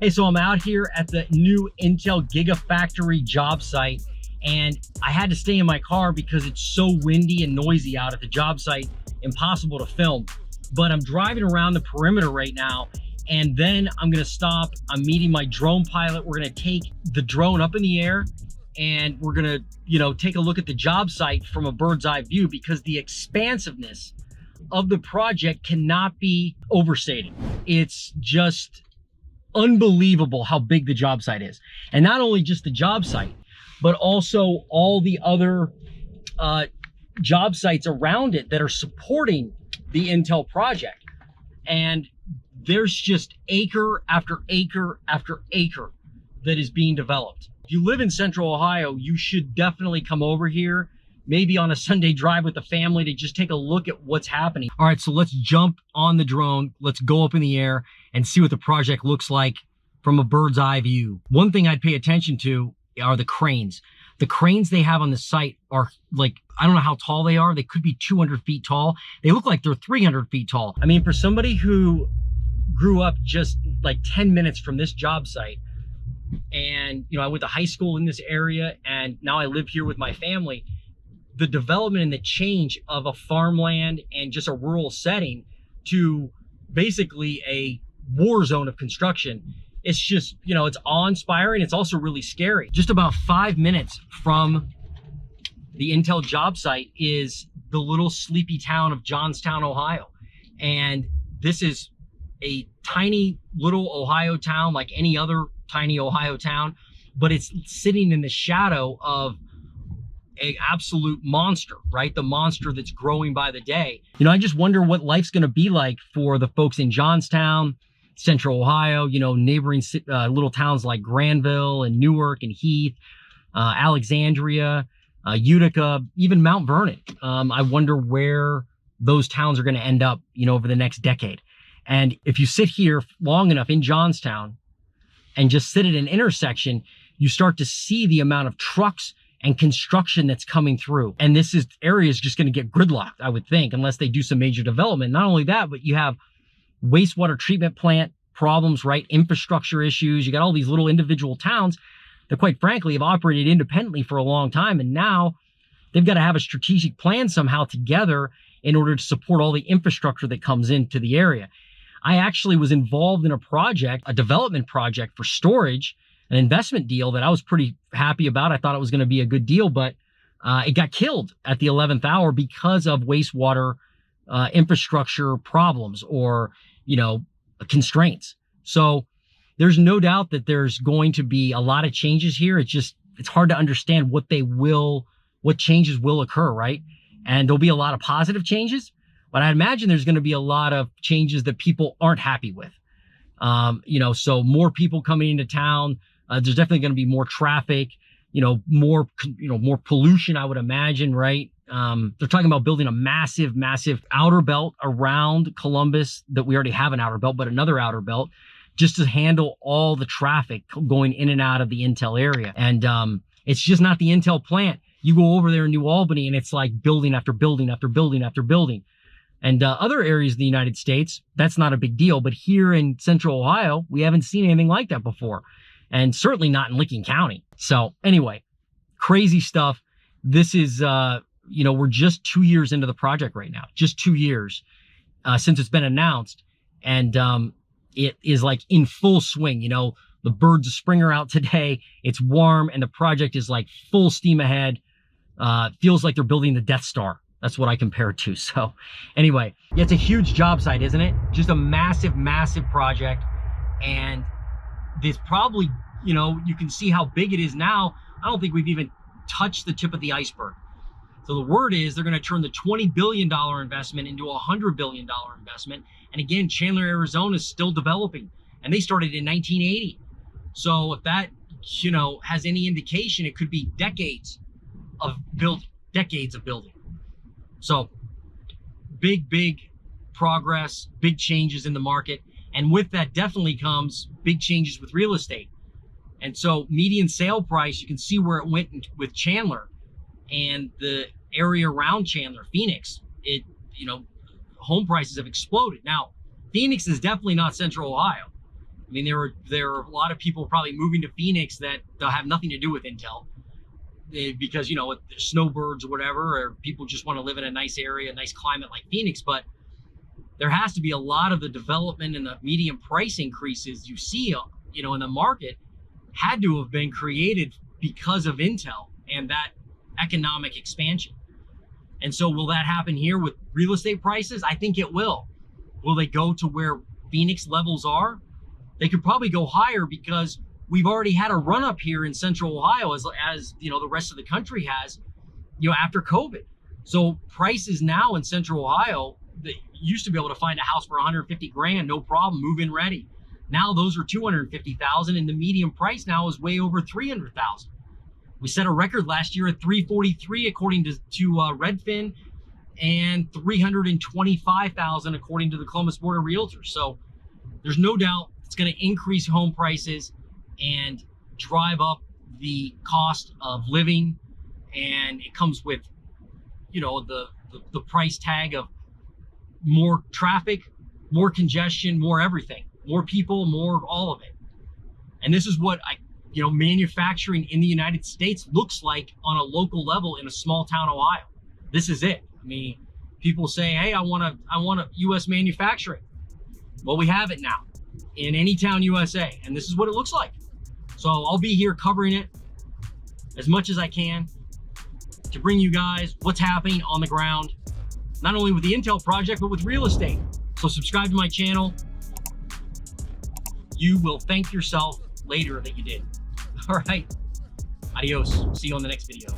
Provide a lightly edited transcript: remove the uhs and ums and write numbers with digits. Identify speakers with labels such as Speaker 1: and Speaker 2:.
Speaker 1: Hey, so I'm out here at the new Intel Gigafactory job site, and I had to stay in my car because it's so windy and noisy out at the job site, impossible to film. But I'm driving around the perimeter right now, and then I'm gonna stop. I'm meeting my drone pilot. We're gonna take the drone up in the air, and we're gonna, take a look at the job site from a bird's eye view, because the expansiveness of the project cannot be overstated. It's just unbelievable how big the job site is. And not only just the job site, but also all the other job sites around it that are supporting the Intel project. And there's just acre after acre after acre that is being developed. If you live in Central Ohio, you should definitely come over here, maybe on a Sunday drive with the family, to just take a look at what's happening. All right, so let's jump on the drone. Let's go up in the air and see what the project looks like from a bird's eye view. One thing I'd pay attention to are the cranes. The cranes they have on the site are like, I don't know how tall they are. They could be 200 feet tall. They look like they're 300 feet tall. I mean, for somebody who grew up just like 10 minutes from this job site, and I went to high school in this area, and now I live here with my family, the development and the change of a farmland and just a rural setting to basically a war zone of construction, it's just, it's awe-inspiring. It's also really scary. Just about 5 minutes from the Intel job site is the little sleepy town of Johnstown, Ohio. And this is a tiny little Ohio town like any other tiny Ohio town, but it's sitting in the shadow of an absolute monster, right? The monster that's growing by the day. I just wonder what life's gonna be like for the folks in Johnstown, Central Ohio, neighboring little towns like Granville and Newark and Heath, Alexandria, Utica, even Mount Vernon. I wonder where those towns are gonna end up, over the next decade. And if you sit here long enough in Johnstown and just sit at an intersection, you start to see the amount of trucks and construction that's coming through. And this area is just going to get gridlocked, I would think, unless they do some major development. Not only that, but you have wastewater treatment plant problems, right? Infrastructure issues. You got all these little individual towns that, quite frankly, have operated independently for a long time. And now they've got to have a strategic plan somehow together in order to support all the infrastructure that comes into the area. I actually was involved in a project, a development project for storage, an investment deal that I was pretty happy about. I thought it was going to be a good deal, but it got killed at the 11th hour because of wastewater infrastructure problems or, constraints. So there's no doubt that there's going to be a lot of changes here. It's hard to understand what changes will occur, right? And there'll be a lot of positive changes, but I imagine there's going to be a lot of changes that people aren't happy with. So more people coming into town. There's definitely going to be more traffic, more pollution, I would imagine, right? They're talking about building a massive, massive outer belt around Columbus, that we already have an outer belt, but another outer belt, just to handle all the traffic going in and out of the Intel area. And it's just not the Intel plant. You go over there in New Albany and it's like building after building after building after building. And other areas of the United States, that's not a big deal. But here in Central Ohio, we haven't seen anything like that before. And certainly not in Licking County. So anyway, crazy stuff. This is, we're just 2 years into the project right now. Just 2 years since it's been announced. And it is like in full swing. The birds of spring are out today. It's warm and the project is like full steam ahead. Feels like they're building the Death Star. That's what I compare it to. So anyway, yeah, it's a huge job site, isn't it? Just a massive, massive project. And this probably, you can see how big it is now. I don't think we've even touched the tip of the iceberg. So the word is they're going to turn the $20 billion investment into a $100 billion investment. And again, Chandler, Arizona is still developing, and they started in 1980. So if that, has any indication, it could be decades of building. So big progress, big changes in the market. And with that definitely comes big changes with real estate. And so median sale price, you can see where it went with Chandler and the area around Chandler, Phoenix, home prices have exploded. Now, Phoenix is definitely not Central Ohio. I mean, there are a lot of people probably moving to Phoenix that have nothing to do with Intel, because, you know, snowbirds or whatever, or people just want to live in a nice area, a nice climate like Phoenix. But there has to be a lot of the development and the median price increases you see, you know, in the market had to have been created because of Intel and that economic expansion. And so will that happen here with real estate prices? I think it will. Will they go to where Phoenix levels are? They could probably go higher, because we've already had a run up here in Central Ohio, as you know, the rest of the country has, you know, after COVID. So prices now in Central Ohio, they used to be able to find a house for 150 grand, no problem, move in ready. Now those are 250,000, and the median price now is way over 300,000. We set a record last year at 343 according to Redfin, and 325,000 according to the Columbus Board of Realtors. So there's no doubt it's going to increase home prices and drive up the cost of living, and it comes with, you know, the price tag of more traffic, more congestion, more everything, more people, more all of it. And this is what you know, manufacturing in the United States looks like on a local level in a small town, Ohio. This is it. I mean, people say, hey, I want a U.S. manufacturing. Well, we have it now in any town USA, and this is what it looks like. So I'll be here covering it as much as I can to bring you guys what's happening on the ground, not only with the Intel project, but with real estate. So subscribe to my channel. You will thank yourself later that you did. All right. Adios. See you on the next video.